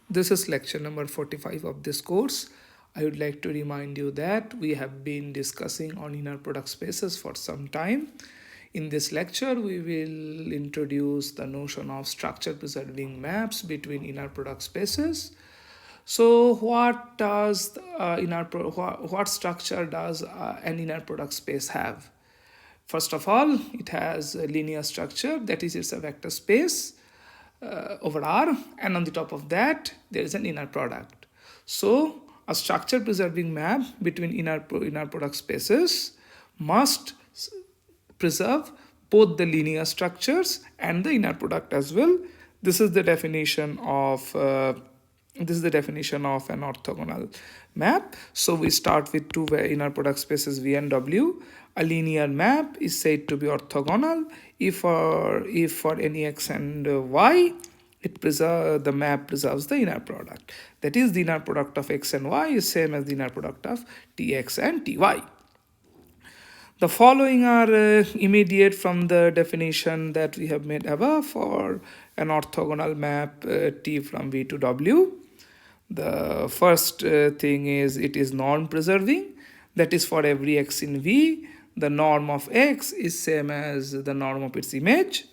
This is lecture number 45 of this course. I would like to remind you that we have been discussing on inner product spaces for some time. In this lecture, we will introduce the notion of structure preserving maps between inner product spaces. So, what does what structure does an inner product space have? First of all, it has a linear structure, that is, it's a vector space over R, and on the top of that there is an inner product. So a structure preserving map between inner product spaces must preserve both the linear structures and the inner product as well. This is the definition of an orthogonal map. So we start with two inner product spaces V and W. A linear map is said to be orthogonal if for any x and y the map preserves the inner product. That is, the inner product of x and y is same as the inner product of tx and ty. The following are immediate from the definition that we have made above for an orthogonal map T from V to W. The first thing is it is norm preserving. That is, for every x in V, the norm of x is same as the norm of its image.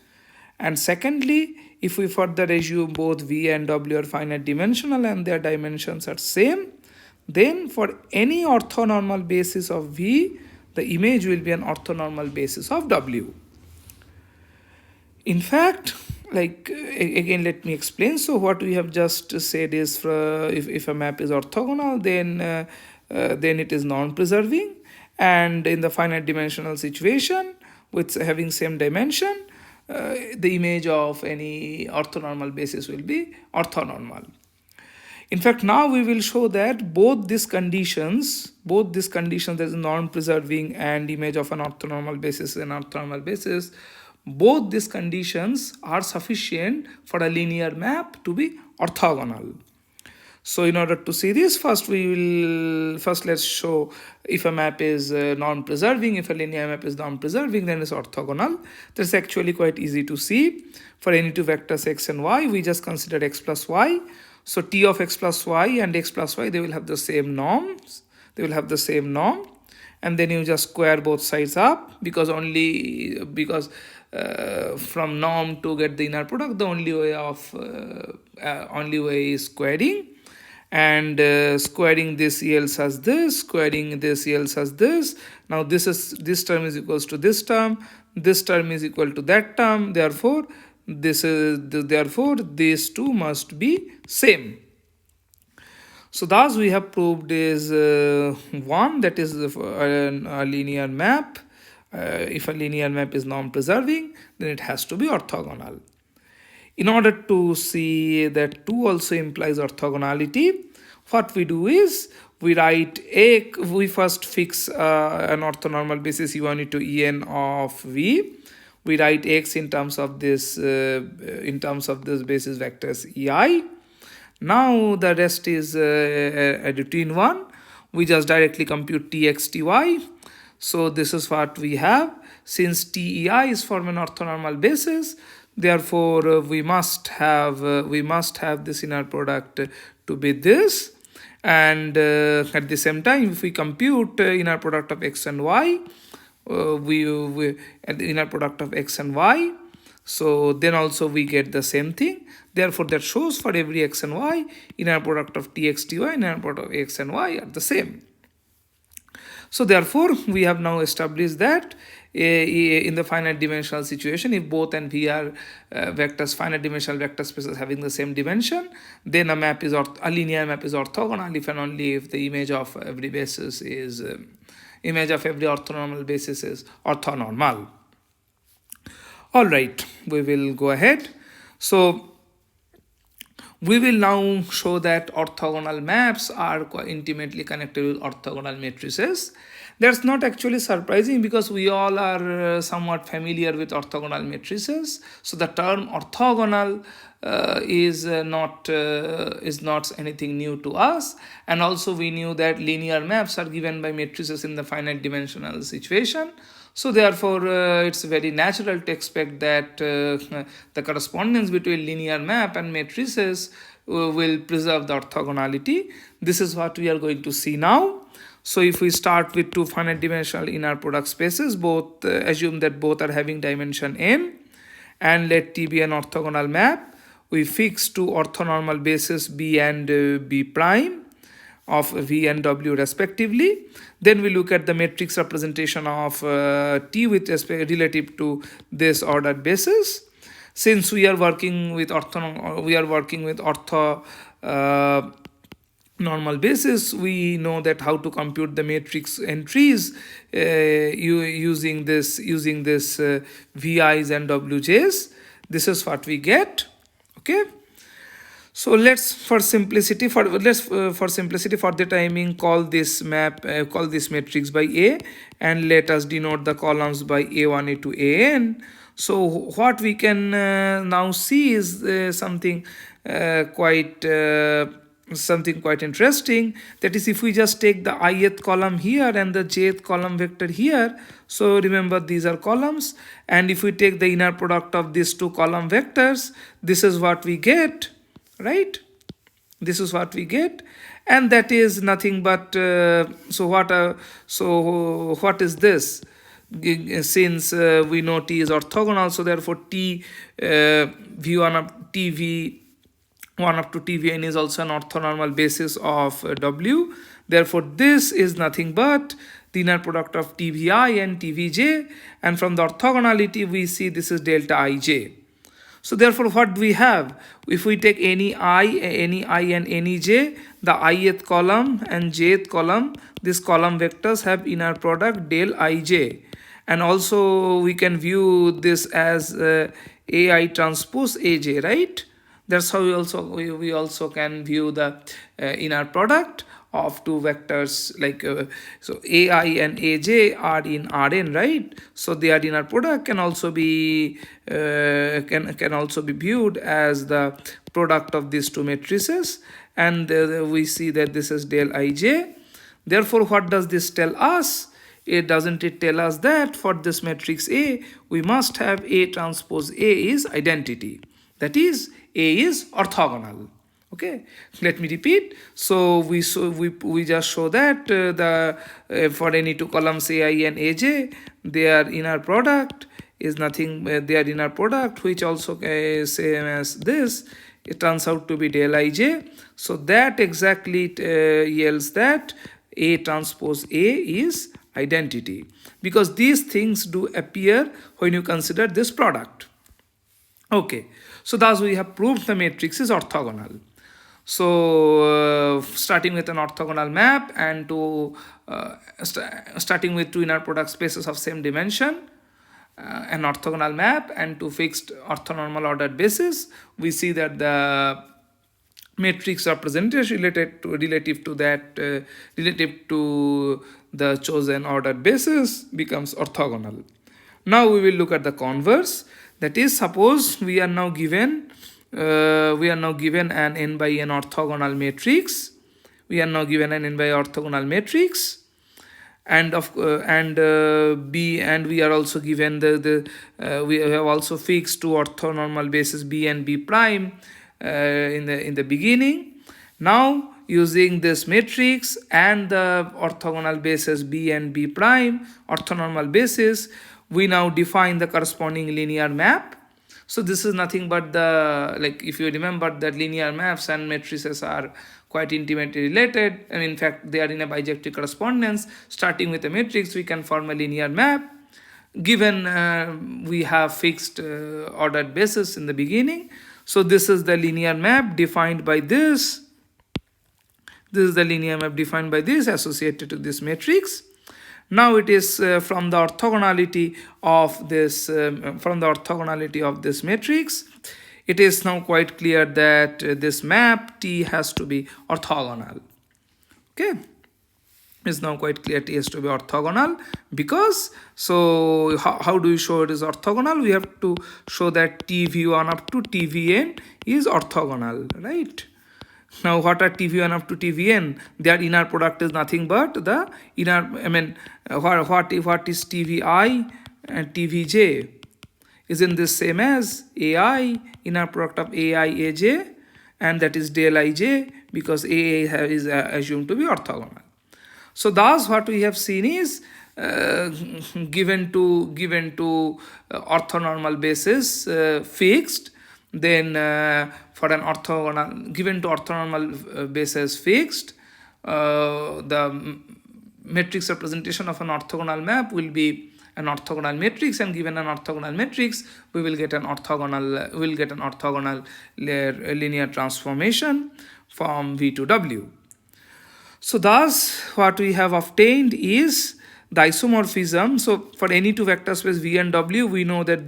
And secondly, if we further assume both V and W are finite dimensional and their dimensions are same, then for any orthonormal basis of V, the image will be an orthonormal basis of W. In fact, again, let me explain. So what we have just said is if a map is orthogonal, then it is non-preserving, and in the finite dimensional situation with having same dimension, the image of any orthonormal basis will be orthonormal. In fact, now we will show that both these conditions, that is non-preserving and image of an orthonormal basis, both these conditions are sufficient for a linear map to be orthogonal. So in order to see this, first let's show if a map is non-preserving, if a linear map is non-preserving, then it's orthogonal. That's actually quite easy to see. For any two vectors x and y, we just consider x plus y. So t of x plus y and x plus y, they will have the same norms. And then you just square both sides up because from norm to get the inner product, the only way is squaring. And squaring this yields as this, squaring this yields as this. Now this term is equals to this term is equal to that term. Therefore these two must be same. So thus we have proved is one, that is a linear map. If a linear map is non-preserving, then it has to be orthogonal. In order to see that 2 also implies orthogonality, what we do is we first fix an orthonormal basis U1 into En of V. We write x in terms of this basis vectors Ei. Now the rest is a routine one. We just directly compute Tx, Ty. So this is what we have. Since TEI is from an orthonormal basis, therefore we must have this inner product to be this. And at the same time, if we compute inner product of x and y, we at the inner product of x and y, so then also we get the same thing. Therefore, that shows for every x and y, inner product of tx, ty, inner product of x and y are the same. So therefore, we have now established that in the finite dimensional situation, if both and V are finite dimensional vector spaces having the same dimension, then a linear map is orthogonal if and only if the image of every orthonormal basis is orthonormal. All right, we will go ahead. So we will now show that orthogonal maps are intimately connected with orthogonal matrices. That's not actually surprising because we all are somewhat familiar with orthogonal matrices. So the term orthogonal is not anything new to us. And also we knew that linear maps are given by matrices in the finite dimensional situation. So therefore, it's very natural to expect that the correspondence between linear map and matrices will preserve the orthogonality. This is what we are going to see now. So if we start with two finite dimensional inner product spaces, both assume that both are having dimension n, and let T be an orthogonal map. We fix two orthonormal bases B and B prime of V and W respectively. Then we look at the matrix representation of T with respect relative to this ordered basis. Since we are working with ortho normal basis, we know that how to compute the matrix entries using this VIs and WJs. This is what we get. Okay. So let's for simplicity for the timing call this matrix by A, and let us denote the columns by A1 A2 AN. So what we can now see is something quite interesting. That is, if we just take the ith column here and the jth column vector here, so remember these are columns, and if we take the inner product of these two column vectors, this is what we get, right? This is what we get, and that is nothing but what is this? Since we know T is orthogonal, so therefore T V1 up TV 1 up to TVN is also an orthonormal basis of W. Therefore, this is nothing but the inner product of TVI and TVJ, and from the orthogonality we see this is delta IJ. So therefore, what do we have? If we take any I and any j, the ith column and jth column, these column vectors have inner product del IJ, and also we can view this as AI transpose AJ, right? That's how we also can view the inner product of two vectors, like so AI and AJ are in Rn, right? So their inner product can also be viewed as the product of these two matrices, and we see that this is del Ij. Therefore, what does this tell us? Doesn't it tell us that for this matrix A, we must have A transpose A is identity? That is, A is orthogonal. Okay, let me repeat. So we just show that for any two columns AI and AJ, their inner product is nothing. Their inner product, which also same as this, it turns out to be del IJ. So that exactly yields that A transpose A is identity, because these things do appear when you consider this product. Okay, so thus we have proved the matrix is orthogonal. So starting with an orthogonal map, and to starting with two inner product spaces of same dimension, an orthogonal map, and two fixed orthonormal ordered basis, we see that the matrix representation relative to the chosen ordered basis becomes orthogonal. Now we will look at the converse. That is, suppose we are now given an n by n orthogonal matrix. We are now given an n by orthogonal matrix, and B, and we are also given we have also fixed two orthonormal bases B and B prime in the beginning. Now, using this matrix and the orthogonal bases B and B prime, orthonormal basis, we now define the corresponding linear map. So this is nothing but if you remember that linear maps and matrices are quite intimately related, and in fact they are in a bijective correspondence. Starting with a matrix, we can form a linear map given we have fixed ordered basis in the beginning. So this is the linear map defined by this. This is the linear map defined by this associated to this matrix. Now it is from the orthogonality of this matrix, it is now quite clear that this map T has to be orthogonal. Okay, it's now quite clear T has to be orthogonal, because so how do we show it is orthogonal? We have to show that TV1 up to TVN is orthogonal, right? Now, what are TV1 up to TVN? Their inner product is nothing but the inner, what is TVI and TVJ? Isn't this same as AI, inner product of AI, AJ? and that is del ij, because A is assumed to be orthogonal. So thus what we have seen is given to orthonormal basis fixed, then for an orthogonal, given to orthonormal basis fixed, the matrix representation of an orthogonal map will be an orthogonal matrix, and given an orthogonal matrix we will get an orthogonal linear transformation from V to W. So thus what we have obtained is the isomorphism. So for any two vector space V and W, we know that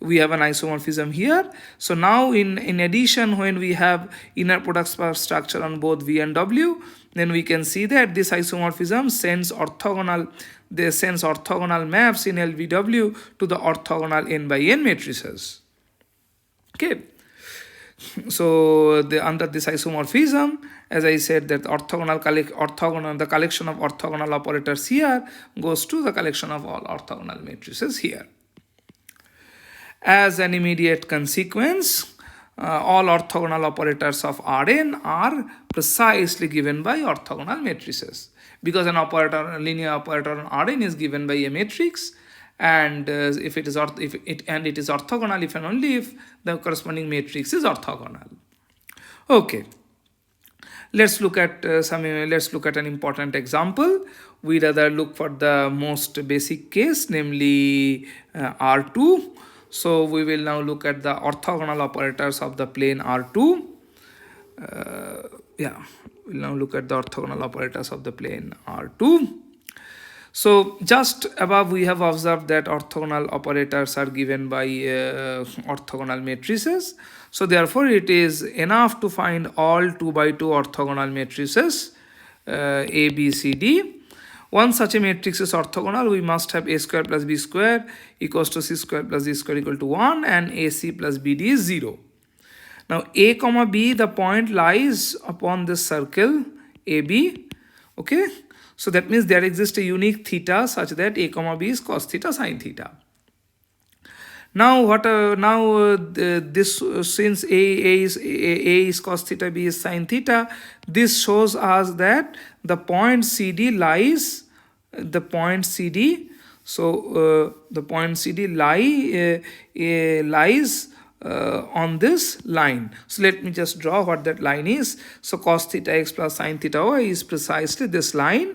we have an isomorphism here. So now in addition, when we have inner product structure on both V and W, then we can see that this isomorphism sends orthogonal maps in LVW to the orthogonal n by n matrices. Okay. So under this isomorphism, as I said, that the collection of orthogonal operators here goes to the collection of all orthogonal matrices here. As an immediate consequence, all orthogonal operators of Rn are precisely given by orthogonal matrices, because a linear operator on Rn is given by a matrix, and it is orthogonal if and only if the corresponding matrix is orthogonal. Okay, let's look at an important example. We rather look for the most basic case, namely R2. So we will now look at the orthogonal operators of the plane R2. We'll now look at the orthogonal operators of the plane R2. So just above we have observed that orthogonal operators are given by orthogonal matrices. So therefore it is enough to find all 2 by 2 orthogonal matrices A, B, C, D. Once such a matrix is orthogonal, we must have A square plus B square equals to C square plus D square equal to 1, and AC plus BD is 0. Now A comma B, the point lies upon this circle AB. Okay. So that means there exists a unique theta such that A comma B is cos theta sin theta. Now since A is cos theta, B is sin theta, this shows us that the point CD lies. The point CD lies on this line. So let me just draw what that line is. So cos theta x plus sin theta y is precisely this line.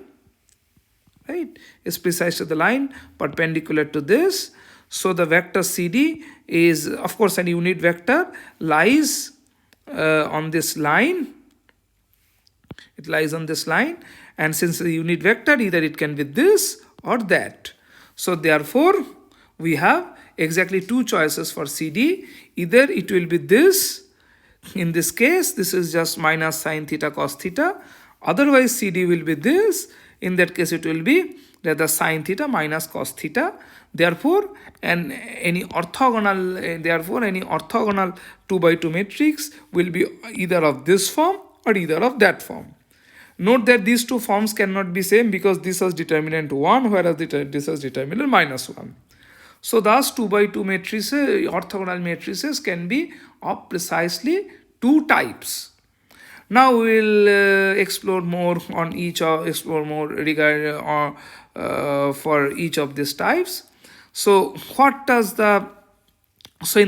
Right, is precisely the line perpendicular to this. So the vector CD is, of course, a unit vector, lies on this line. It lies on this line, and since the unit vector, either it can be this or that. So therefore we have exactly two choices for CD. Either it will be this. In this case, this is just minus sin theta cos theta. Otherwise C.D. will be this. In that case, it will be rather sin theta minus cos theta. Therefore, any orthogonal 2 by 2 matrix will be either of this form or either of that form. Note that these two forms cannot be same because this has determinant 1, whereas this has determinant minus 1. So thus 2 by 2 matrices, orthogonal matrices, can be of precisely two types. Now we will explore more for each of these types. So in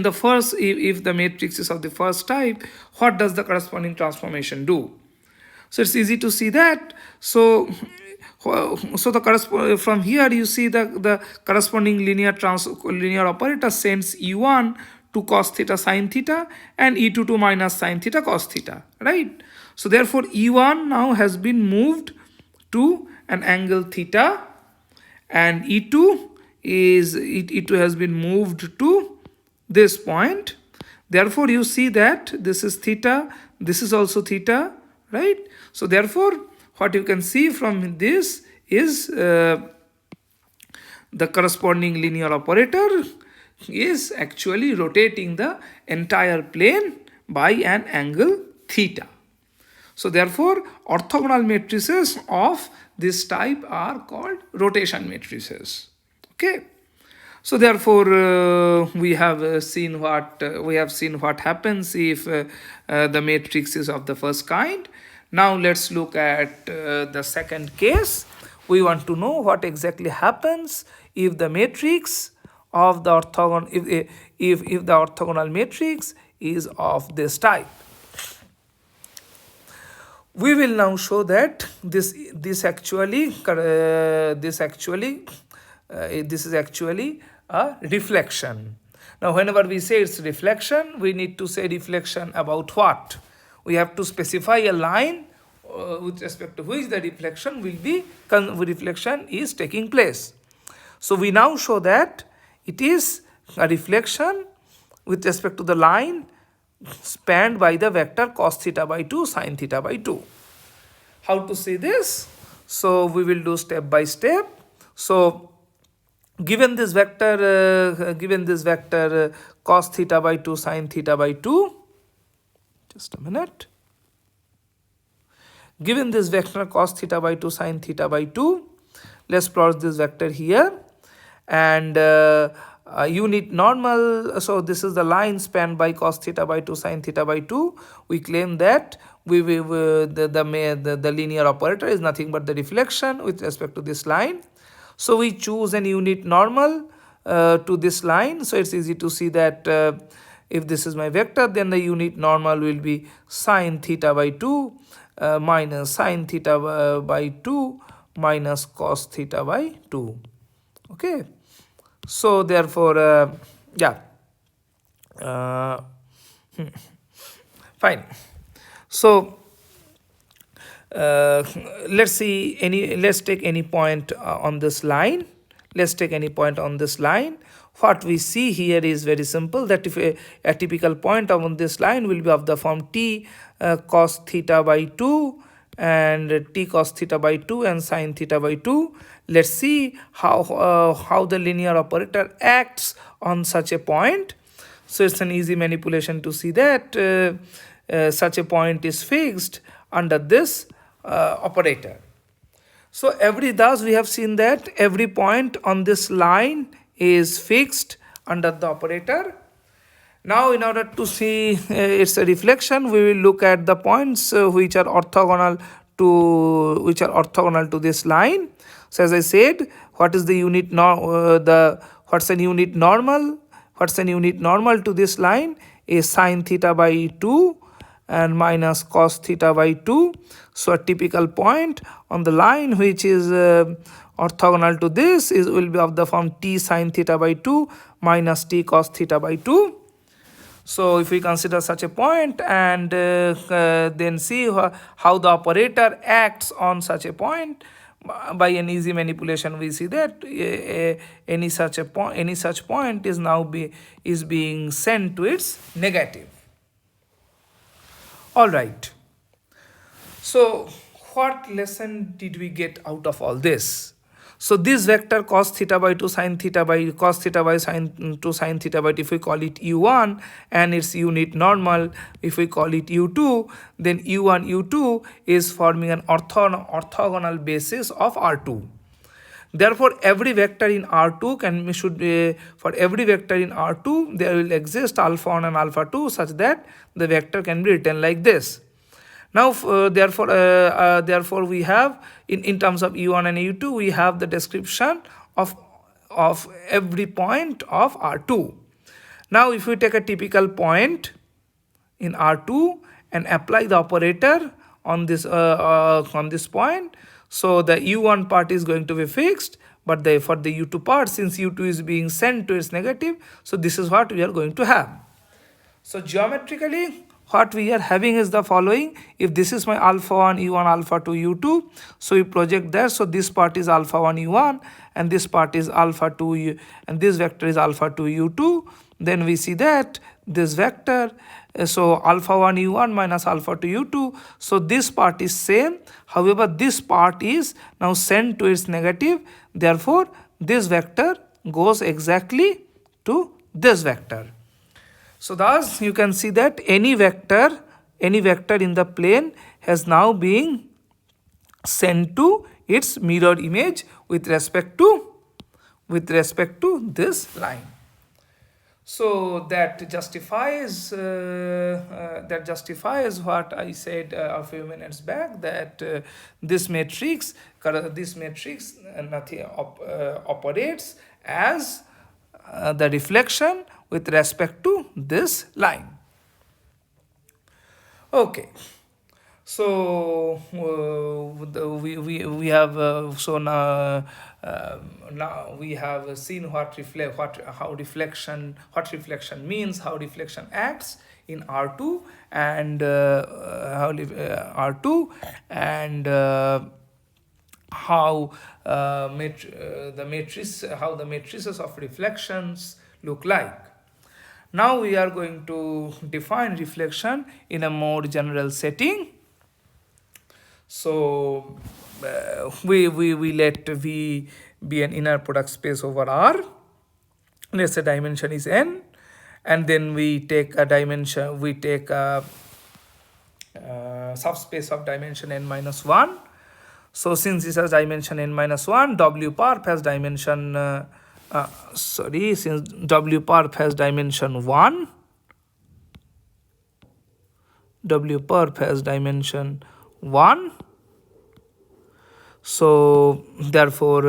the first, if the matrix is of the first type, what does the corresponding transformation do? So it's easy to see that. So from here you see the corresponding linear operator sends E1 to cos theta sin theta and E2 to minus sin theta cos theta, right? So therefore E1 now has been moved to an angle theta, and E2 has been moved to this point. Therefore you see that this is theta, this is also theta, right? So therefore what you can see from this is the corresponding linear operator is actually rotating the entire plane by an angle theta. So therefore orthogonal matrices of this type are called rotation matrices. Okay. So therefore, we have seen what happens if the matrix is of the first kind. Now let's look at the second case. We want to know what exactly happens if the matrix of the orthogonal if the orthogonal matrix is of this type. We will now show that this is actually a reflection. Now whenever we say it's reflection, we need to say reflection about what? We have to specify a line with respect to which the reflection is taking place. So we now show that it is a reflection with respect to the line spanned by the vector cos theta by 2 sin theta by 2. How to see this? So we will do step by step. So given this vector cos theta by 2 sin theta by 2, just a minute. Given this vector cos theta by 2 sin theta by 2, let's plot this vector here, and unit normal. So this is the line spanned by cos theta by 2 sin theta by 2. We claim that the linear operator is nothing but the reflection with respect to this line. So we choose an unit normal to this line. So it's easy to see that if this is my vector, then the unit normal will be sin theta by 2 minus sin theta by 2 minus cos theta by 2. Okay. So therefore, fine. So let's take any point on this line. Let's take any point on this line. What we see here is very simple, that if a typical point on this line will be of the form t cos theta by 2 and t cos theta by 2 and sin theta by 2. Let's see how the linear operator acts on such a point. So it's an easy manipulation to see that such a point is fixed under this operator. So thus we have seen that every point on this line is fixed under the operator. Now in order to see its a reflection, we will look at the points which are orthogonal to this line. So as I said, what is the unit what's an unit normal? What's an unit normal to this line is sin theta by 2 and minus cos theta by 2. So a typical point on the line which is orthogonal to this will be of the form t sin theta by 2 minus t cos theta by 2. So if we consider such a point and then see how the operator acts on such a point, by an easy manipulation we see that any such point is now being sent to its negative. All right. So what lesson did we get out of all this? So this vector cos theta by 2 sin theta by cos theta by sin 2 sin theta by, if we call it u1 and its unit normal, if we call it u2, then u1 u2 is forming an orthogonal basis of R2. Therefore every vector in R2 for every vector in R2 there will exist alpha 1 and alpha 2 such that the vector can be written like this. Now therefore we have in terms of u1 and u2 we have the description of every point of R2. Now if we take a typical point in R2 and apply the operator on this point, so the u1 part is going to be fixed, but for the u2 part, since u2 is being sent to its negative, so this is what we are going to have. So geometrically what we are having is the following. If this is my alpha 1 u1 alpha 2 u2, so we project there. So this part is alpha 1 u1 and this part is alpha 2 and this vector is alpha 2 u2. Then we see that this vector, so alpha 1 u1 minus alpha 2 u2, so this part is same. However, this part is now sent to its negative. Therefore this vector goes exactly to this vector. So thus you can see that any vector in the plane has now been sent to its mirror image with respect to with respect to this line. So that justifies what I said a few minutes back, that this matrix nothing operates as the reflection with respect to this line. Okay. So we have now we have seen what reflection means, how reflection acts in R2, and R2, and how the matrices of reflections look like. Now we are going to define reflection in a more general setting. So we let V be an inner product space over R. Let's say dimension is n, and then we take a subspace of dimension n minus 1. So since this has dimension n minus 1, W perp has dimension since W perp has dimension 1, W perp has dimension 1. So therefore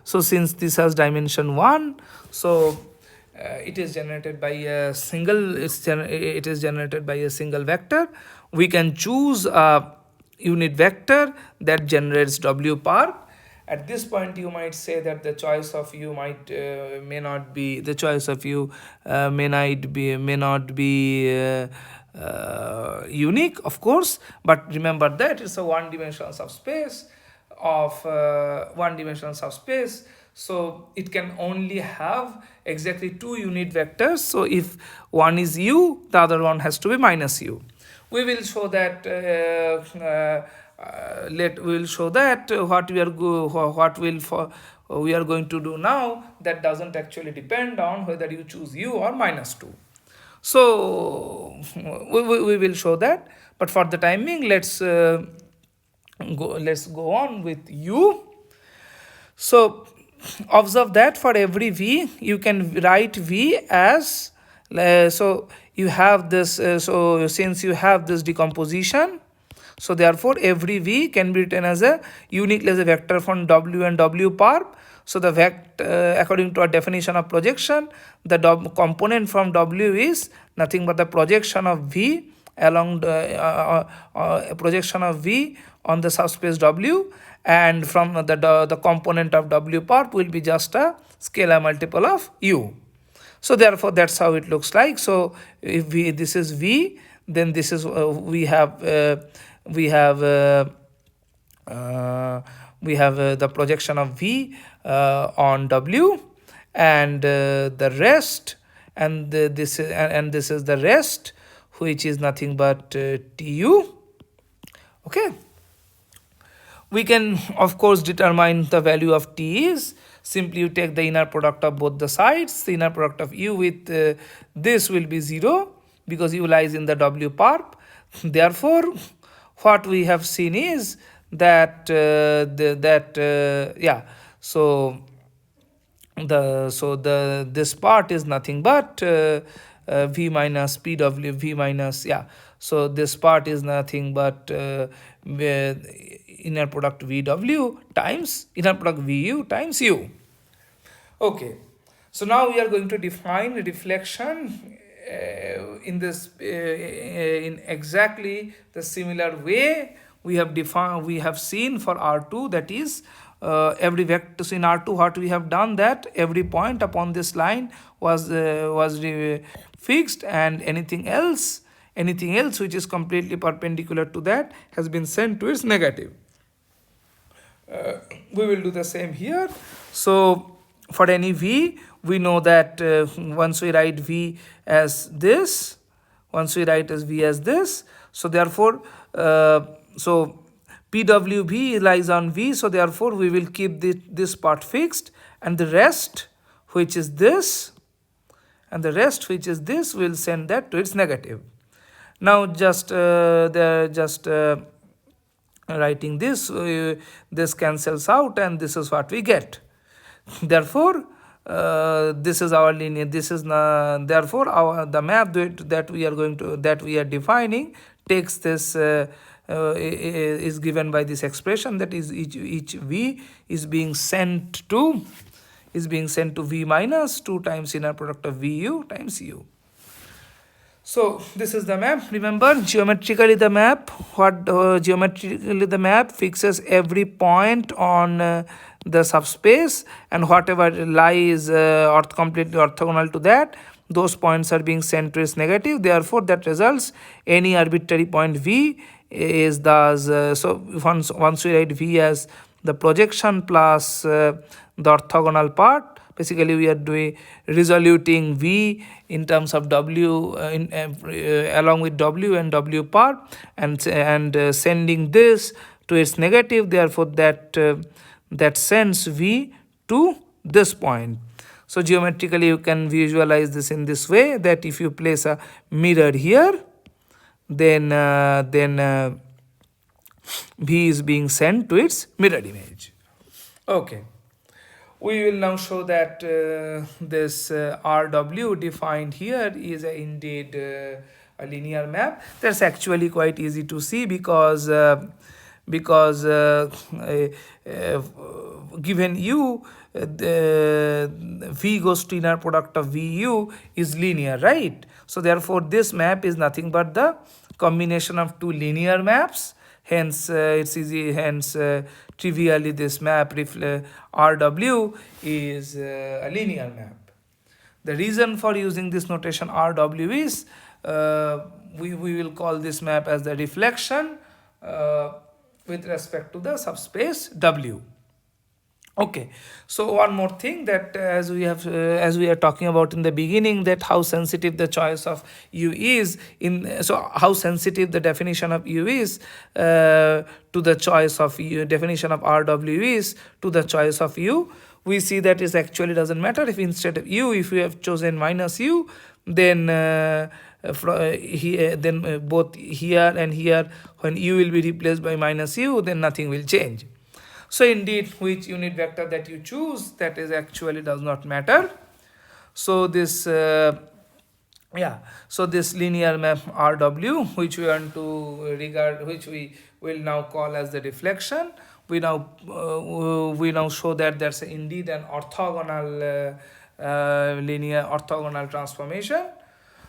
so since this has dimension 1, so it is generated by a single vector. We can choose a unit vector that generates W perp. At this point, you might say that the choice of u may not be unique, of course, but remember that it's a one-dimensional subspace. So it can only have exactly two unit vectors. So if one is u, the other one has to be minus u. We will show that. What we are going to do now, that doesn't actually depend on whether you choose u or minus 2. So we will show that, but for the timing, let's go on with u. So observe that for every v, you can write v as so you have this. So since you have this decomposition, so therefore every v can be written as a uniquely as a vector from W and W perp. So the vector, according to our definition of projection, the component from W is nothing but the projection of v along the projection of v on the subspace W, and from the component of W perp will be just a scalar multiple of u. So therefore that's how it looks like. So if this is v, then this is we have the projection of v on W, and the rest, and this is the rest, which is nothing but Tu. Okay. We can of course determine the value of T is simply you take the inner product of both the sides. The inner product of u with this will be 0 because u lies in the W perp. Therefore, what we have seen is that this part is nothing but v minus pw v minus so this part is nothing but inner product vw times inner product vu times u. Okay, so now we are going to define reflection in exactly the similar way we have seen for R2, that is every vector. So in R2 what we have done, that every point upon this line was fixed, and anything else which is completely perpendicular to that has been sent to its negative. We will do the same here. So for any v, we know that once we write v as this, so therefore so pwv lies on v, so therefore we will keep this part fixed, and the rest which is this will send that to its negative. Now just writing this, this cancels out, and this is what we get. Therefore, this is our linear. This is therefore our the map that we are going to that we are defining takes this. Is given by this expression, that is each v is being sent to v minus 2 times inner product of vu times u. So this is the map. Remember, geometrically the map, geometrically the map fixes every point on the subspace, and whatever lies completely orthogonal to that, those points are being sent to its negative. Therefore, that results any arbitrary point v is thus so once we write v as the projection plus the orthogonal part. Basically, we are doing resoluting v in terms of w along with w and w part, and sending this to its negative. Therefore, that sends v to this point. So geometrically, you can visualize this in this way, that if you place a mirror here, then v is being sent to its mirror image. Okay. We will now show that this RW defined here is indeed a linear map. That's actually quite easy to see, because given u, v goes to inner product of vu is linear, right? So therefore, this map is nothing but the combination of two linear maps. Hence, it's easy. Hence, trivially, this map RW is a linear map. The reason for using this notation RW is we will call this map as the reflection with respect to the subspace W. Okay, so one more thing, that as we are talking about in the beginning, that how sensitive the choice of u is so how sensitive the definition of u is to the choice of u, definition of RW is to the choice of u. We see that it actually doesn't matter if instead of u, if we have chosen minus u, then both here and here, when u will be replaced by minus u, then nothing will change. So indeed, which unit vector that you choose, that is actually does not matter. So this so this linear map RW, which we want to regard, which we will now call as the reflection, we now show that there's indeed an orthogonal linear orthogonal transformation.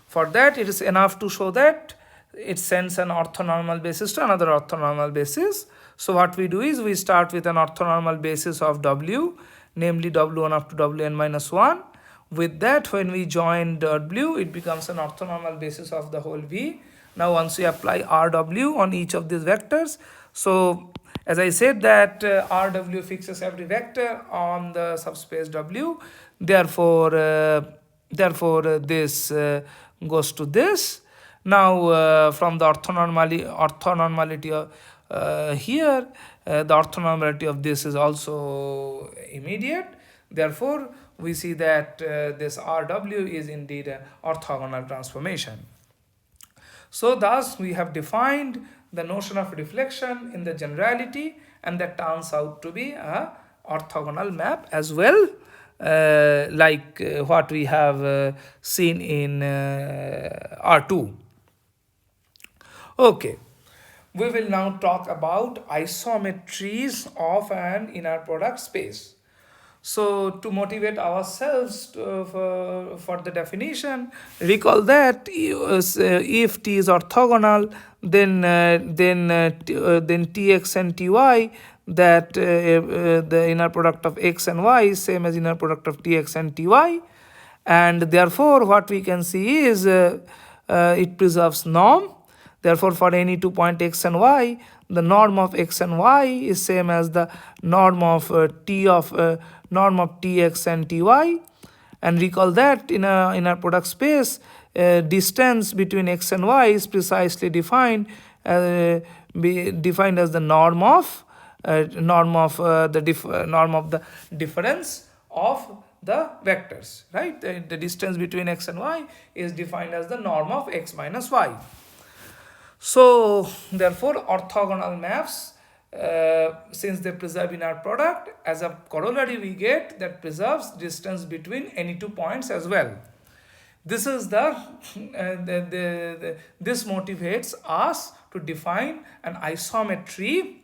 For that, it is enough to show that it sends an orthonormal basis to another orthonormal basis. So what we do is we start with an orthonormal basis of W, namely W1 up to Wn minus 1. With that, when we join W, it becomes an orthonormal basis of the whole V. Now once we apply RW on each of these vectors, so as I said that RW fixes every vector on the subspace W. Therefore, this goes to this. Now from the orthonormality of here, the orthonormality of this is also immediate. Therefore, we see that this RW is indeed an orthogonal transformation. So thus, we have defined the notion of reflection in the generality, and that turns out to be a orthogonal map as well, like what we have seen in R2. Okay. We will now talk about isometries of an inner product space. So to motivate ourselves for the definition, recall that if T is orthogonal, then Tx and Ty, that the inner product of x and y is same as inner product of Tx and Ty, and therefore what we can see is it preserves norm. Therefore, for any 2 point x and y, the norm of x and y is same as the norm of norm of Tx and Ty. And recall that in a product space, distance between x and y is precisely defined as the norm of the difference of the vectors, right? The distance between x and y is defined as the norm of x minus y. So therefore, orthogonal maps since they preserve inner product, as a corollary we get that preserves distance between any two points as well. This is this motivates us to define an isometry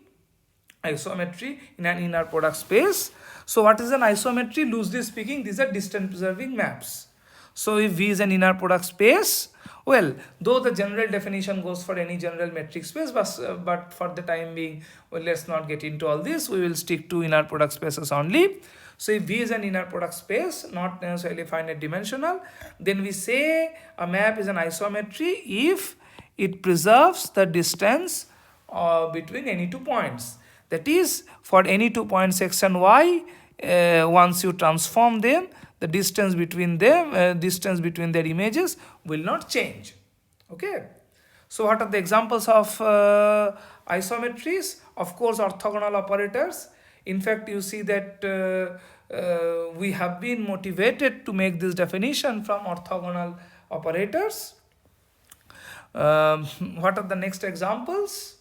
in an inner product space. So what is an isometry? Loosely speaking, these are distance preserving maps. So if V is an inner product space, well, though the general definition goes for any general metric space, but for the time being, well, let's not get into all this. We will stick to inner product spaces only. So if V is an inner product space, not necessarily finite dimensional, then we say a map is an isometry if it preserves the distance between any two points. That is, for any 2 points x and y, once you transform them, the distance between their images will not change. Okay. So what are the examples of isometries? Of course, orthogonal operators. In fact, you see that we have been motivated to make this definition from orthogonal operators. What are the next examples?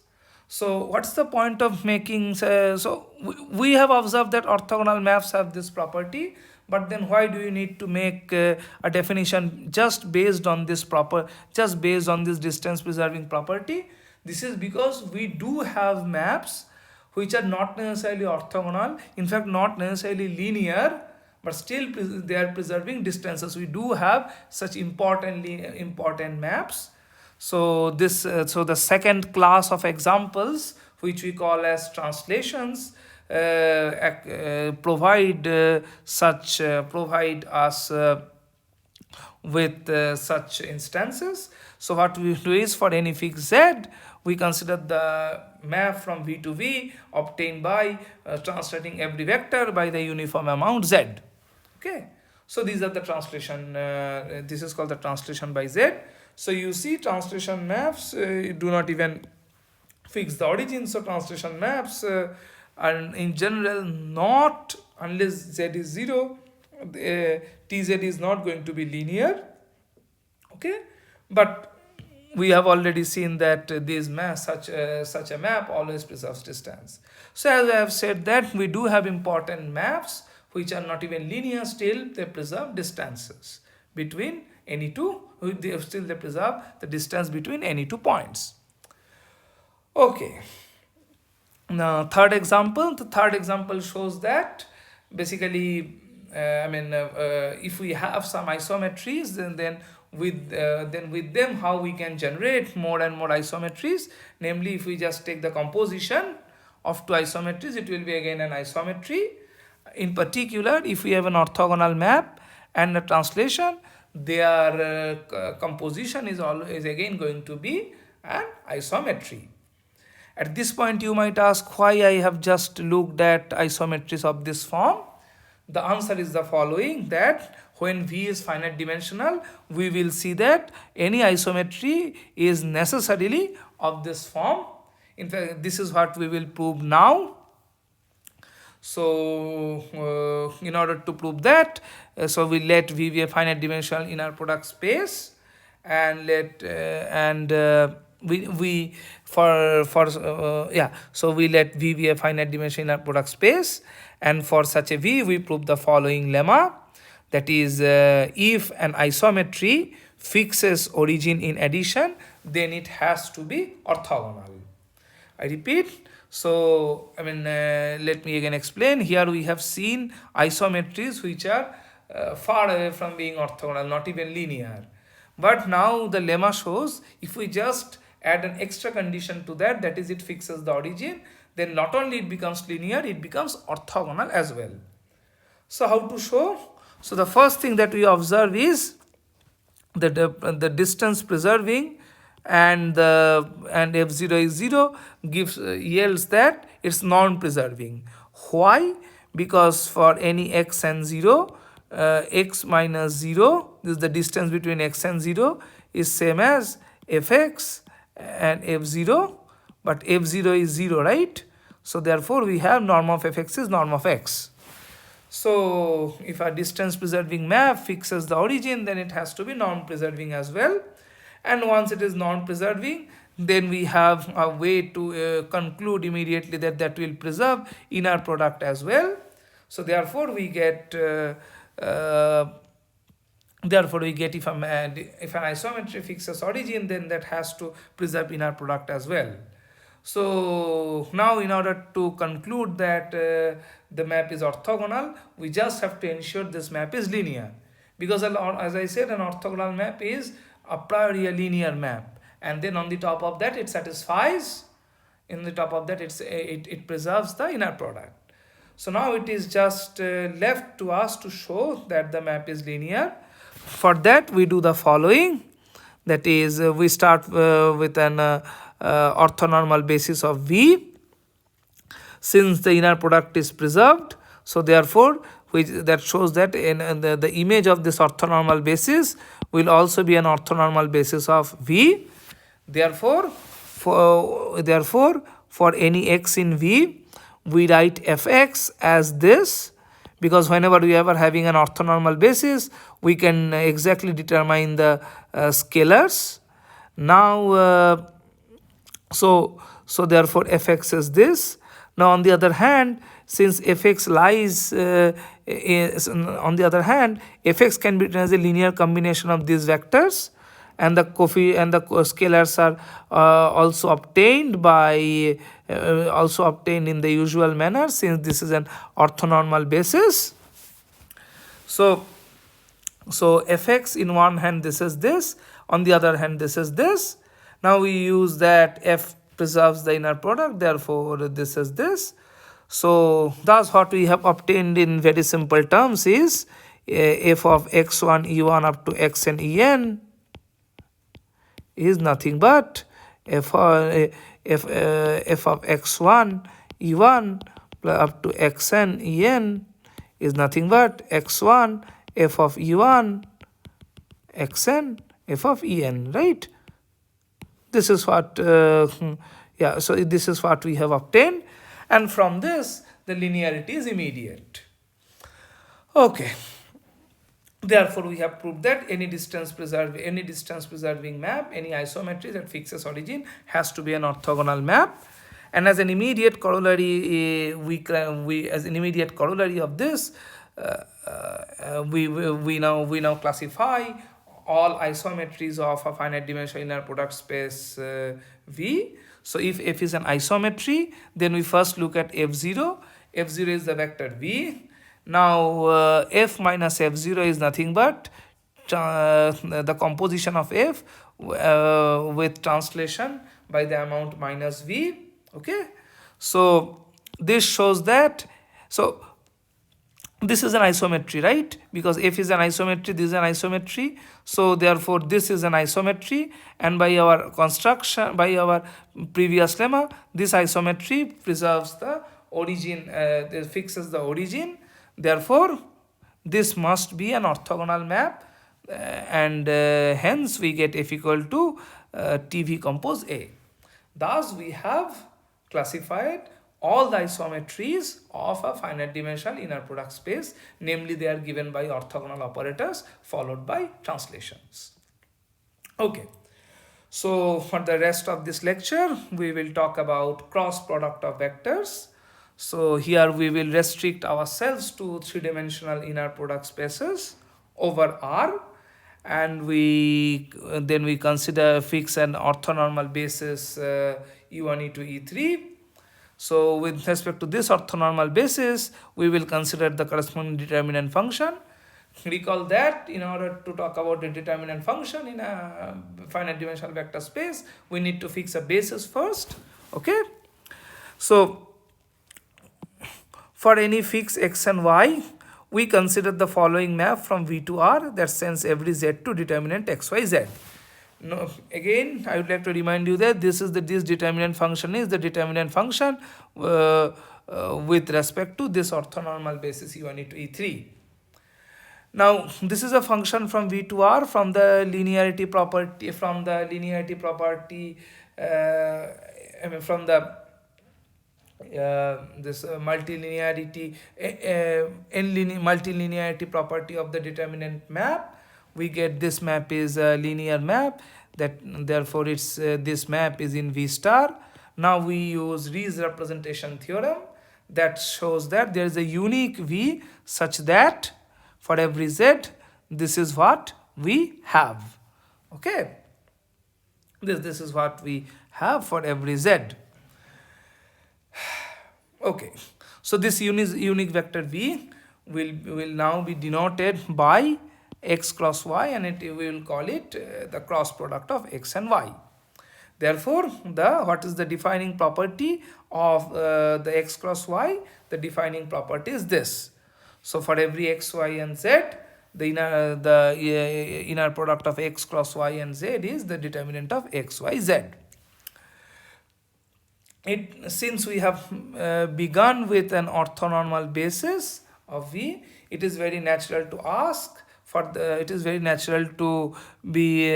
So what's the point of making, so we have observed that orthogonal maps have this property, but then why do you need to make a definition just based on this distance preserving property? This is because we do have maps which are not necessarily orthogonal, in fact not necessarily linear, but still they are preserving distances. We do have such important maps. So the second class of examples, which we call as translations, provide us with such instances. So what we do is, for any fixed z, we consider the map from V to V obtained by translating every vector by the uniform amount z. Okay. So these are the translation. This is called the translation by z. So you see, translation maps do not even fix the origin. So translation maps are in general not, unless z is 0, tz is not going to be linear. Okay, but we have already seen that these maps, such a map always preserves distance. So as I have said that we do have important maps which are not even linear, still they preserve distances between any two. They preserve the distance between any 2 points. Okay. Now third example. The third example shows that basically, if we have some isometries, then with them how we can generate more and more isometries. Namely, if we just take the composition of two isometries, it will be again an isometry. In particular, if we have an orthogonal map and a translation, their composition is again going to be an isometry. At this point you might ask why I have just looked at isometries of this form. The answer is the following, that when V is finite dimensional, we will see that any isometry is necessarily of this form. In fact, this is what we will prove now. So in order to prove that, so we let V be a finite dimensional inner product space, and so we let V be a finite dimensional inner product space, and for such a V we prove the following lemma, that is, if an isometry fixes origin in addition, then it has to be orthogonal. I repeat. So, let me again explain. Here we have seen isometries which are far away from being orthogonal, not even linear. But now the lemma shows, if we just add an extra condition to that, that is, it fixes the origin, then not only it becomes linear, it becomes orthogonal as well. So how to show? So the first thing that we observe is that the distance preserving and f0 is 0 yields that it's non-preserving. Why? Because for any x and 0, x minus 0, this is the distance between x and 0, is same as fx and f0, but f0 is 0, right? So therefore we have norm of fx is norm of x. So if a distance preserving map fixes the origin, then it has to be non-preserving as well. And once it is non-preserving, then we have a way to conclude immediately that that will preserve inner product as well. So therefore we get if an isometry fixes origin, then that has to preserve inner product as well. So now in order to conclude that the map is orthogonal, we just have to ensure this map is linear, because as I said, an orthogonal map is a priori a linear map, and then on the top of that it satisfies, in the top of that it preserves the inner product. So now it is just left to us to show that the map is linear. For that we do the following, that is we start with an orthonormal basis of V, since the inner product is preserved. So therefore that shows that the image of this orthonormal basis will also be an orthonormal basis of V. Therefore for any x in V, we write fx as this, because whenever we are having an orthonormal basis, we can exactly determine the scalars. Now so therefore fx is this. Now on the other hand, since fx lies on the other hand, fx can be written as a linear combination of these vectors, and the scalars are also obtained by in the usual manner, since this is an orthonormal basis. So fx in one hand this is this, on the other hand this is this. Now we use that f preserves the inner product, therefore this is this. So thus what we have obtained in very simple terms is f of x1 e1 up to xn en is nothing but f of x1 e1 up to xn en is nothing but x1 f of e1 xn f of en, right? This is what so this is what we have obtained, and from this the linearity is immediate. Okay, therefore we have proved that any distance preserving map, any isometry that fixes origin, has to be an orthogonal map. And as an immediate corollary, of this, we now classify all isometries of a finite dimensional inner product space V. So if f is an isometry, then we first look at f0. f0 is the vector V. Now f minus f0 is nothing but the composition of f with translation by the amount minus V. Okay, so this shows that, so this is an isometry, right? Because f is an isometry, this is an isometry, so therefore this is an isometry, and by our construction, by our previous lemma, this isometry preserves the origin, fixes the origin. Therefore this must be an orthogonal map, and hence we get f equal to TV compose A. Thus we have classified all the isometries of a finite dimensional inner product space, namely they are given by orthogonal operators followed by translations. Okay, so for the rest of this lecture we will talk about cross product of vectors. So here we will restrict ourselves to three-dimensional inner product spaces over R, and then we consider fix an orthonormal basis E1, E2, E3. So with respect to this orthonormal basis, we will consider the corresponding determinant function. Recall that in order to talk about the determinant function in a finite dimensional vector space, we need to fix a basis first. Okay, so for any fixed x and y, we consider the following map from V to R that sends every z to determinant x, y, z. No, again, I would like to remind you that this determinant function is the determinant function with respect to this orthonormal basis E1, E2, E3. Now, this is a function from V to R from the linearity property, from the this multilinearity multilinearity property of the determinant map. We get this map is a linear map. that therefore it's this map is in V star. Now we use Rees representation theorem that shows that there is a unique V such that for every Z this is what we have. Okay, this is what we have for every Z. Okay, so this unique vector V will now be denoted by x cross y, and we will call it the cross product of x and y. Therefore, what is the defining property of the x cross y? The defining property is this. So for every x, y, and z, the inner product of x cross y and z is the determinant of x, y, z. Since we have begun with an orthonormal basis of V, it is very natural to ask it is very natural to be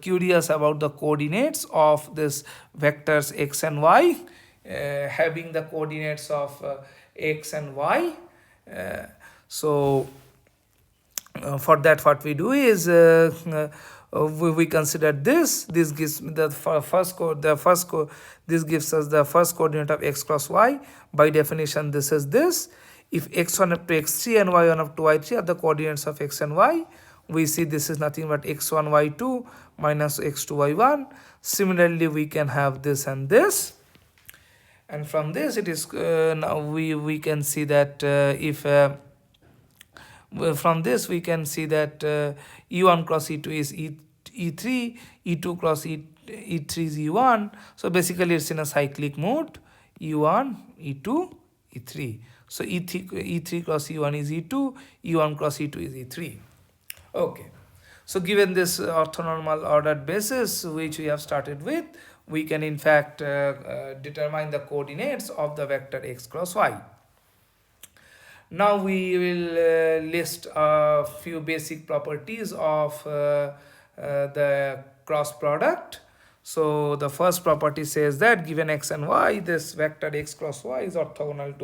curious about the coordinates of this vectors x and y, having the coordinates of x and y. So for that, what we do is we consider this gives the this gives us the first coordinate of x cross y. By definition, this is this. If x1 up to x3 and y1 up to y3 are the coordinates of x and y, we see this is nothing but x1 y2 minus x2 y1. Similarly, we can have this and this, and from this it is now we can see that from this we can see that e1 cross e2 is e3, e2 cross e3 is e1. So basically it's in a cyclic mode, e1, e2, e3. So e3 cross e1 is e2, e1 cross e2 is e3. Okay. So given this orthonormal ordered basis which we have started with, we can in fact determine the coordinates of the vector x cross y. Now we will list a few basic properties of the cross product. So the first property says that given x and y, this vector x cross y is orthogonal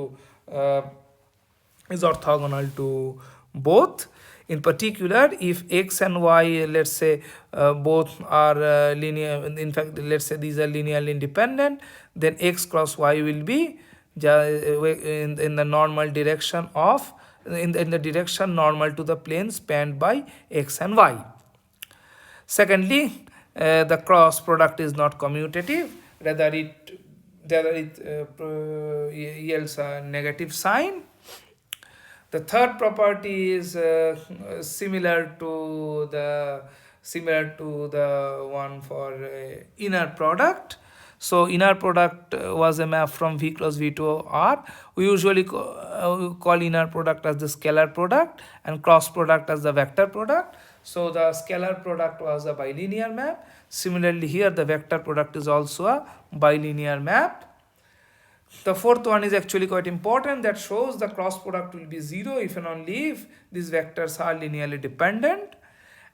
to both. In particular, if x and y, let's say both are linear, in fact let's say these are linearly independent, then x cross y will be in the normal direction of in the direction normal to the plane spanned by x and y. Secondly, the cross product is not commutative, rather it yields a negative sign. The third property is similar to the one for inner product. So inner product was a map from V cross V to R. We usually call inner product as the scalar product and cross product as the vector product. So the scalar product was a bilinear map. Similarly here the vector product is also a bilinear map. The fourth one is actually quite important, that shows the cross product will be 0 if and only if these vectors are linearly dependent.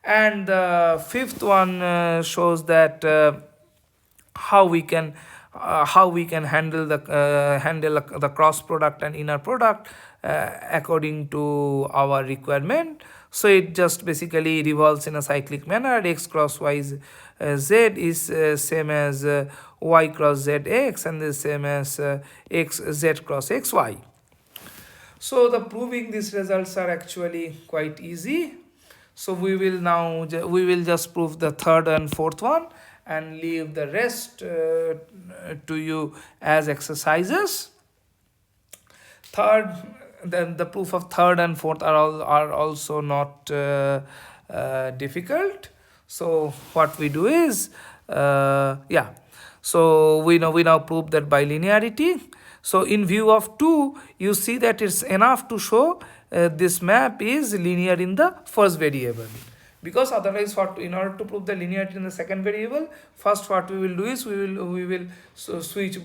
And the fifth one shows that how we can handle the cross product and inner product according to our requirement. So it just basically revolves in a cyclic manner. X cross y z is same as y cross zx, and the same as x z cross xy. So the proving these results are actually quite easy. So we will just prove the third and fourth one and leave the rest to you as exercises. Third, then the proof of third and fourth are also not difficult. So what we do is so we now prove that bilinearity. So in view of 2, you see that it's enough to show this map is linear in the first variable. Because otherwise, in order to prove the linearity in the second variable, first what we will do is we will switch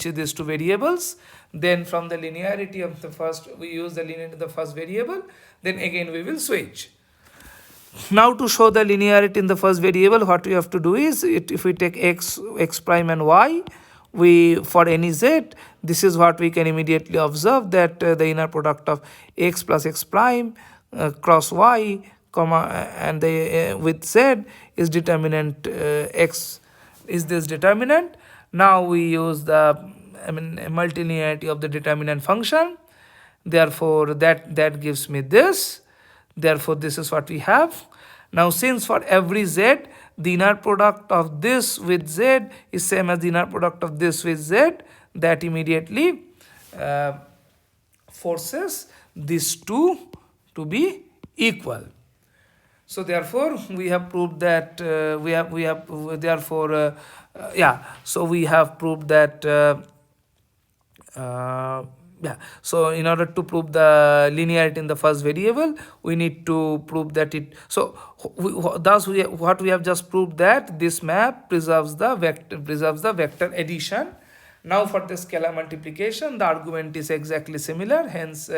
these two variables. Then from the linearity of the first, we use the linearity of the first variable. Then again we will switch. Now to show the linearity in the first variable, what we have to do is if we take x prime and y, for any z, this is what we can immediately observe, that the inner product of x plus x prime cross y comma and the with z is determinant x is this determinant. Now we use the multilinearity of the determinant function. Therefore that gives me this. Therefore this is what we have. Now since for every z the inner product of this with z is same as the inner product of this with z, that immediately forces these two to be equal. So therefore we have proved that we have therefore yeah, so we have proved that yeah, so in order to prove the linearity in the first variable we need to prove that it, so what we have just proved, that this map preserves the vector addition. Now for the scalar multiplication the argument is exactly similar, hence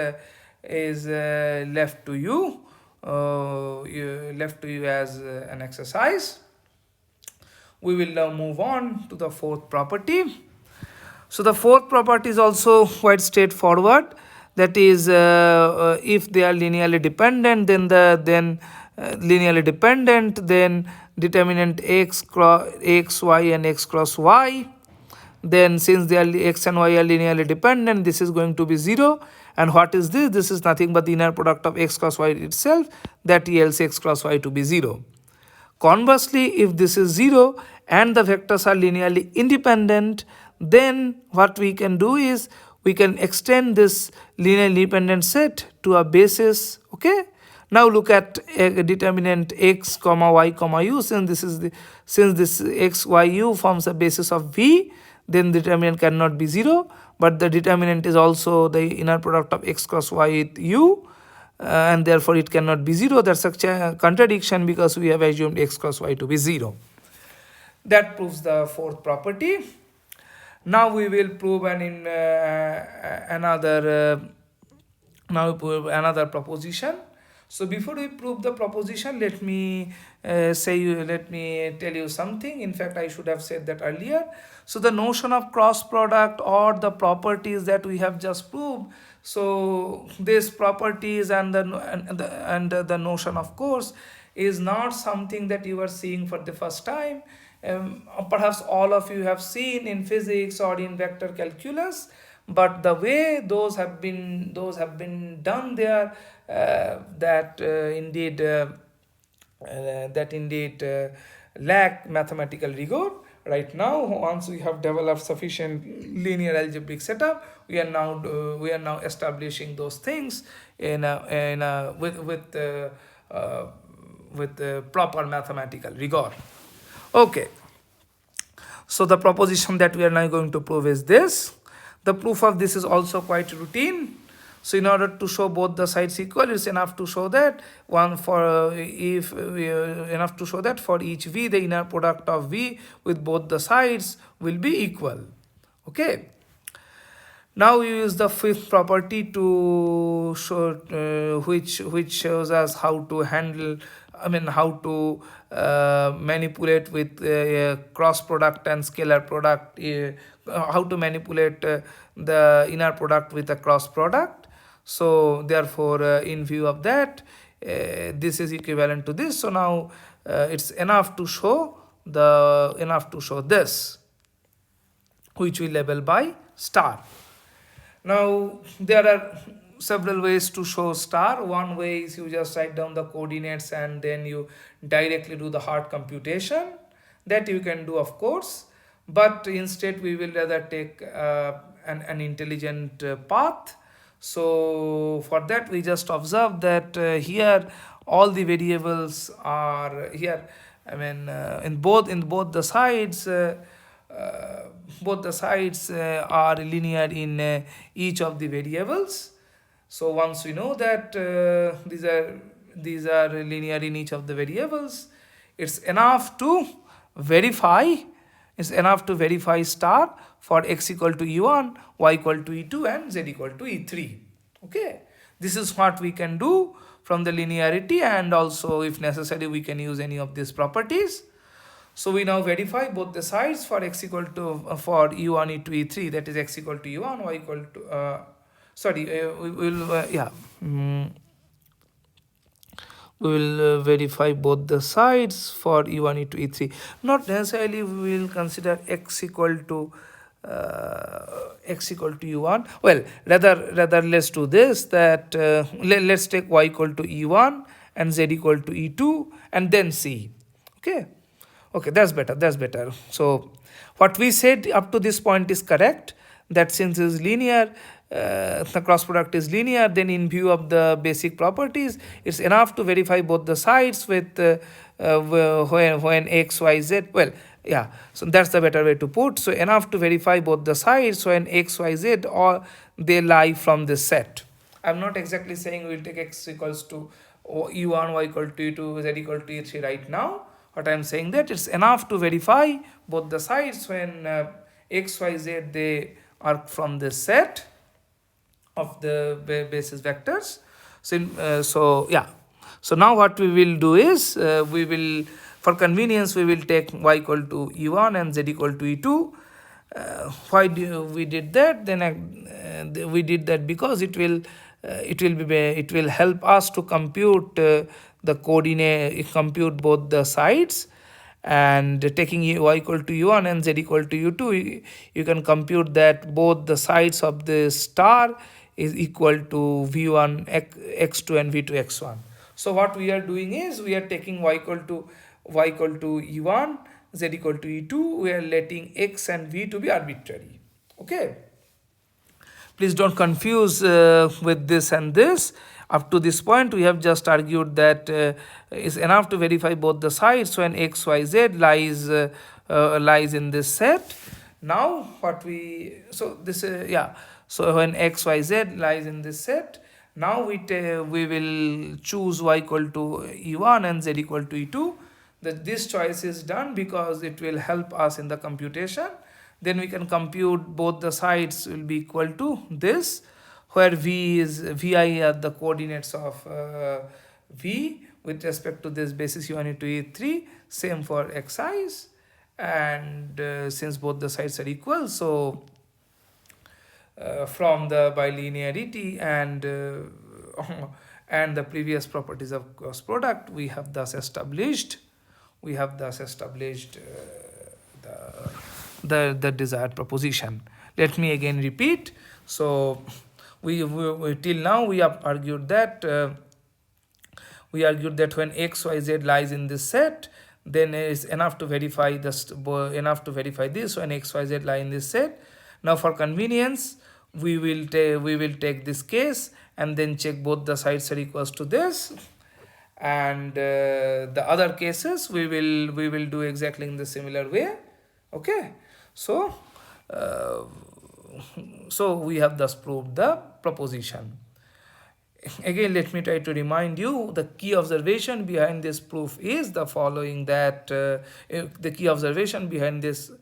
is left to you, as an exercise. We will now move on to the fourth property. So the fourth property is also quite straightforward. That is, if they are linearly dependent, then linearly dependent, then determinant x, y, and x cross y. Then since they are x and y are linearly dependent, this is going to be 0. And what is this? This is nothing but the inner product of x cross y itself. That yields x cross y to be 0. Conversely, if this is 0 and the vectors are linearly independent, then what we can do is we can extend this linearly independent set to a basis. Okay. Now look at a determinant x comma y comma u. Since this x y u forms a basis of v, then the determinant cannot be 0. But the determinant is also the inner product of x cross y with u. And therefore it cannot be 0. That's a contradiction because we have assumed x cross y to be 0. That proves the fourth property. Now we will prove another proposition. So before we prove the proposition, let me tell you something. In fact, I should have said that earlier. So the notion of cross product or the properties that we have just proved. So these properties and the notion, of course, is not something that you are seeing for the first time. Perhaps all of you have seen in physics or in vector calculus, but the way those have been done there, that indeed lack mathematical rigor. Right now, once we have developed sufficient linear algebraic setup, we are now establishing those things with proper mathematical rigor. Okay. So the proposition that we are now going to prove is this. The proof of this is also quite routine. So in order to show both the sides equal, it's enough to show that for each v, the inner product of v with both the sides will be equal. Okay. Now we use the fifth property to show which shows us how to handle, how to manipulate with cross product and scalar product, how to manipulate the inner product with a cross product. So therefore, in view of that, this is equivalent to this. So now it's enough to show this, which we label by star. Now there are several ways to show star. One way is you just write down the coordinates and then you directly do the hard computation. That you can do, of course, but instead we will rather take an intelligent path. So for that we just observe that here all the variables are here. In both the sides. Both the sides are linear in each of the variables. So once we know that these are linear in each of the variables, it's enough to verify star for x equal to e1, y equal to e2, and z equal to e3. Okay, this is what we can do from the linearity, and also if necessary we can use any of these properties. So we now verify both the sides for x equal to for e1, e2, e3, that is x equal to e1, y equal to we we will verify both the sides for e1, e2, e3. Not necessarily we will consider x equal to u1. Well, rather let's do this, that let's take y equal to e1 and z equal to e2 and then see. Okay, okay, that's better. So what we said up to this point is correct, that since it's linear, the cross product is linear, then in view of the basic properties, it's enough to verify both the sides with when x, y, z. Well, yeah, so that's the better way to put. So enough to verify both the sides when x, y, z, or they lie from this set. I'm not exactly saying we'll take x equals to e1, y equal to e2, z equal to e3 right now. What I'm saying that it's enough to verify both the sides when x, y, z, they are from this set of the basis vectors. So yeah, so now what we will do is we will, for convenience, we will take y equal to e1 and z equal to e2. Why do we did that? Then we did that because it will help us to compute the coordinate, compute both the sides. And taking y equal to u1 and z equal to u2, you can compute that both the sides of the star is equal to v1 x2 and v2 x1. So what we are doing is we are taking y equal to e1, z equal to e2. We are letting x and v to be arbitrary. Okay, please don't confuse with this and this. Up to this point we have just argued that it's enough to verify both the sides when x, y, z lies in this set. Now what we, so this yeah, so when x, y, z lies in this set, now we will choose y equal to e1 and z equal to e2. This choice is done because it will help us in the computation. Then we can compute both the sides will be equal to this, where vi are the coordinates of v with respect to this basis u1, e2, e3. Same for xi's, and since both the sides are equal, so from the bilinearity and the previous properties of cross product, we have thus established the desired proposition. Let me again repeat. So we till now we have argued that when x, y, z lies in this set, then it is enough to verify this when x, y, z lie in this set. Now for convenience, we will take this case and then check both the sides are equals to this, and the other cases we will do exactly in the similar way. Okay, so we have thus proved the proposition. Again, let me try to remind you, the key observation behind this proof is the following, that the key observation behind the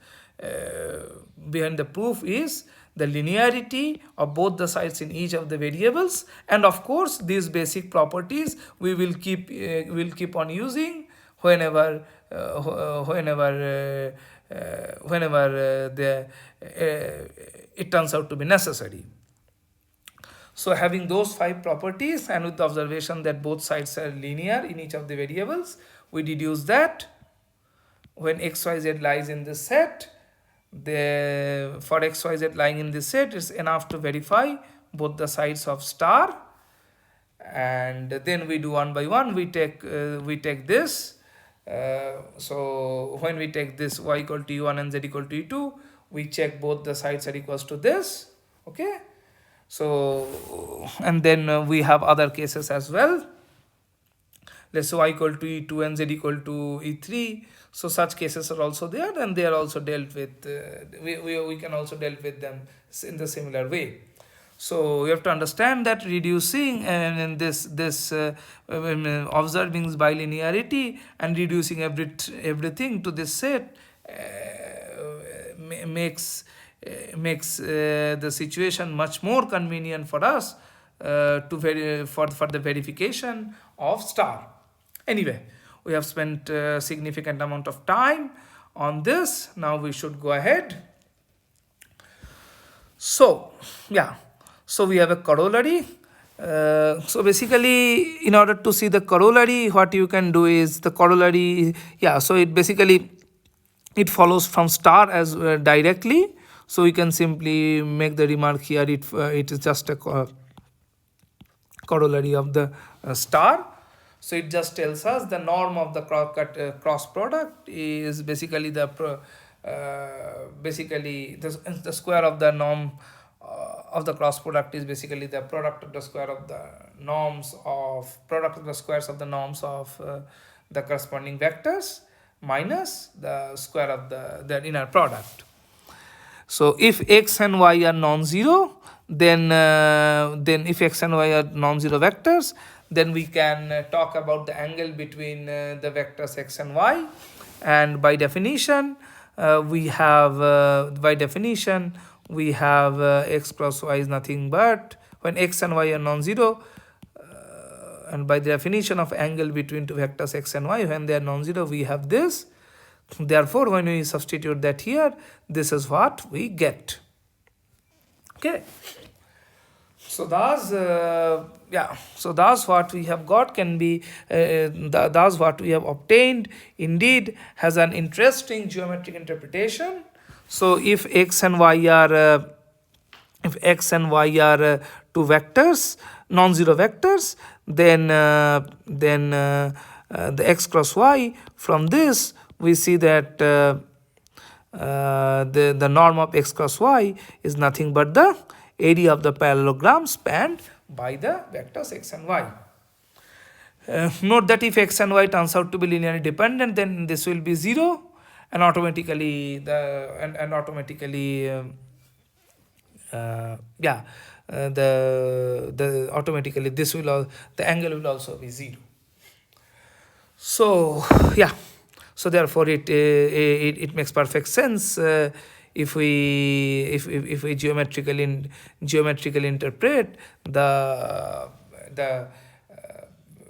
proof is the linearity of both the sides in each of the variables, and of course these basic properties we will keep on using whenever it turns out to be necessary. So having those 5 properties, and with the observation that both sides are linear in each of the variables, we deduce that when xyz lies in this set, for xyz lying in this set, it's enough to verify both the sides of star. And then we do one by one. We take this. So when we take this y equal to e1 and z equal to e2, we check both the sides are equals to this. Okay, so and then we have other cases as well. Let's say y equal to e2 and z equal to e3. So such cases are also there, and they are also dealt with. We can also dealt with them in the similar way. So you have to understand that reducing and this observing bilinearity and reducing everything to this set makes the situation much more convenient for us for the verification of star. Anyway, we have spent a significant amount of time on this. Now we should go ahead. So yeah, so we have a corollary. So basically, in order to see the corollary, what you can do is the corollary, yeah, so it basically it follows from star as directly. So we can simply make the remark here, it is just a corollary of the star. So it just tells us the norm of the cross product is basically the square of the norm of the cross product is basically the product of the square of the norms of product of the squares of the norms of the corresponding vectors minus the square of the inner product. So if x and y are non-zero, then if x and y are non-zero vectors, then we can talk about the angle between the vectors x and y, and by definition we have x cross y is nothing but when x and y are non-zero, and by the definition of angle between two vectors x and y, when they are non-zero, we have this. Therefore, when we substitute that here, this is what we get. Okay. So thus, so thus what we have got can be, thus what we have obtained indeed has an interesting geometric interpretation. So if x and y are two vectors, non-zero vectors, then the x cross y, from this we see that the norm of x cross y is nothing but the area of the parallelogram spanned by the vectors x and y. Note that if x and y turns out to be linearly dependent, then this will be 0, and automatically automatically this will the angle will also be 0. So yeah, so therefore it makes perfect sense if we geometrically interpret the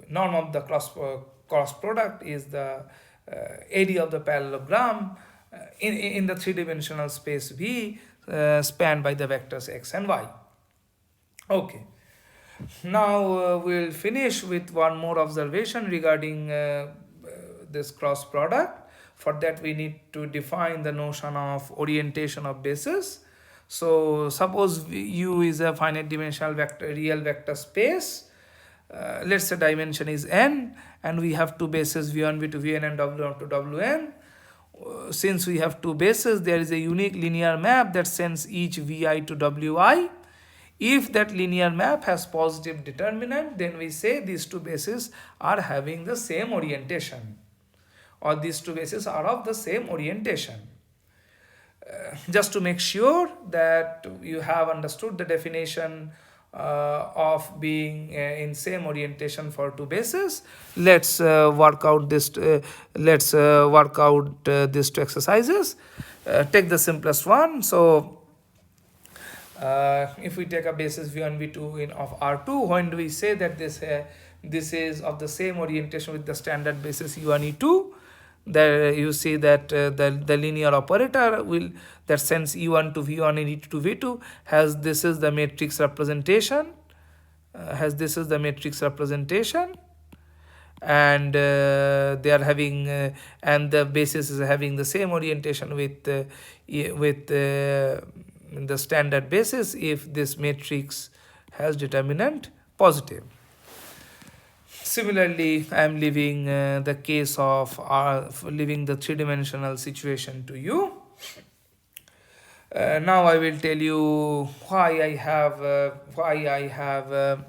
norm of the cross product is the area of the parallelogram in the three-dimensional space V spanned by the vectors x and y. Okay. Now we'll finish with one more observation regarding this cross product. For that we need to define the notion of orientation of bases. So suppose U is a finite dimensional real vector space. Let's say dimension is n, and we have two bases v1, v2, vn, and w1 to wn. Since we have two bases, there is a unique linear map that sends each vi to wi. If that linear map has positive determinant, then we say these two bases are having the same orientation, or these two bases are of the same orientation. Just to make sure that you have understood the definition of being in same orientation for two bases, let's work out these two exercises. Take the simplest one. So if we take a basis v1, v2 of R2, when do we say that this is of the same orientation with the standard basis u1, e2? There you see that the linear operator that sends e1 to v1 and e2 to v2 has this is the matrix representation, and they are having and the basis is having the same orientation with the standard basis if this matrix has determinant positive. Similarly, I am leaving the case of leaving the three-dimensional situation to you. Now I will tell you why I have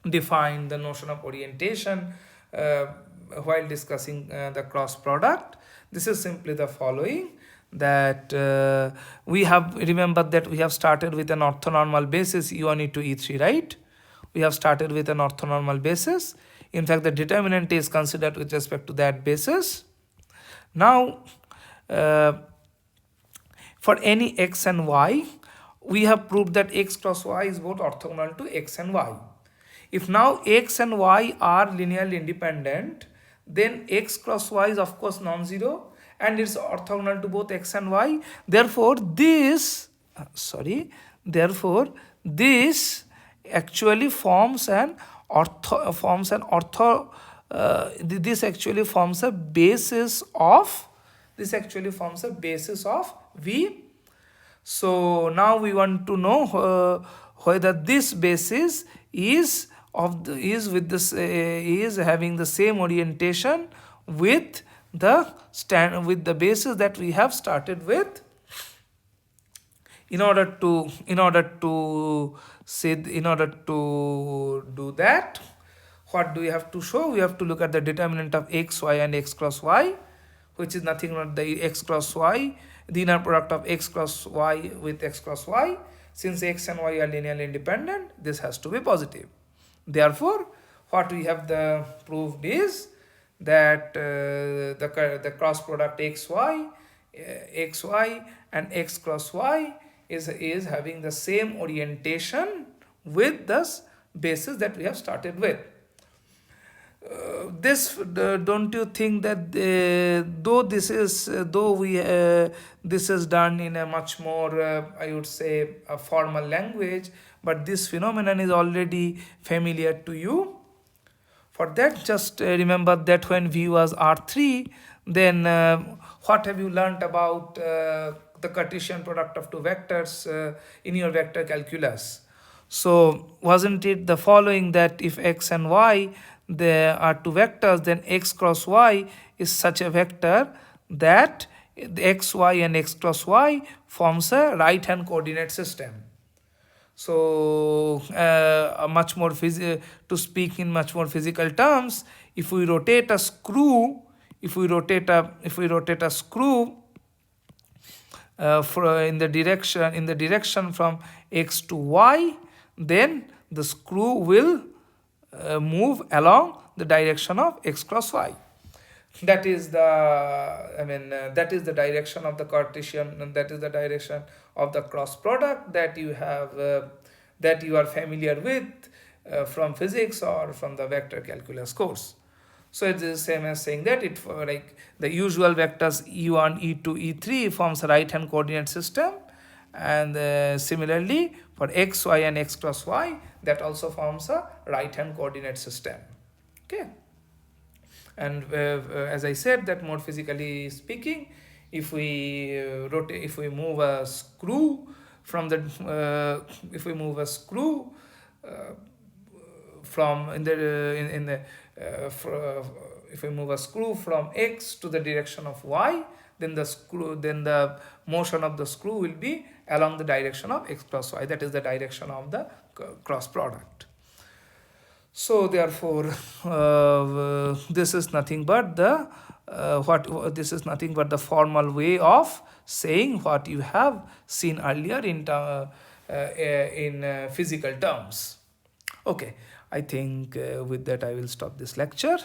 defined the notion of orientation while discussing the cross product. This is simply the following, that we have remembered that we have started with an orthonormal basis e1, e2, e3, right? We have started with an orthonormal basis. In fact, the determinant is considered with respect to that basis. Now, for any x and y, we have proved that x cross y is both orthogonal to x and y. If now x and y are linearly independent, then x cross y is of course non-zero and it's orthogonal to both x and y. Therefore, this actually forms an ortho this actually forms a basis of V. So now we want to know whether this basis is having the same orientation with the basis that we have started with. In order to do that, what do we have to show? We have to look at the determinant of x, y, and x cross y, which is nothing but the x cross y, the inner product of x cross y with x cross y. Since x and y are linearly independent, this has to be positive. Therefore, what we have proved is that the cross product xy and x cross y is having the same orientation with the basis that we have started with. Don't you think that this is done in a much more I would say a formal language, but this phenomenon is already familiar to you? For that, just remember that when V was R3, then what have you learnt about the Cartesian product of two vectors in your vector calculus? So wasn't it the following, that if x and y there are two vectors, then x cross y is such a vector that the x, y and x cross y forms a right hand coordinate system. So to speak in much more physical terms, if we rotate a screw in the direction from x to y, then the screw will move along the direction of x cross y. That is the direction of the Cartesian, and that is the direction of the cross product that you are familiar with from physics or from the vector calculus course. So it is the same as saying that like the usual vectors e1, e2, e3 forms a right hand coordinate system, and similarly for x, y and x cross y, that also forms a right hand coordinate system. Okay. And as I said, that more physically speaking, if we move a screw from the if we move a screw from x to the direction of y, then the motion of the screw will be along the direction of x cross y. That is the direction of the cross product. So therefore, this is nothing but the formal way of saying what you have seen earlier in physical terms. Okay, I think with that I will stop this lecture.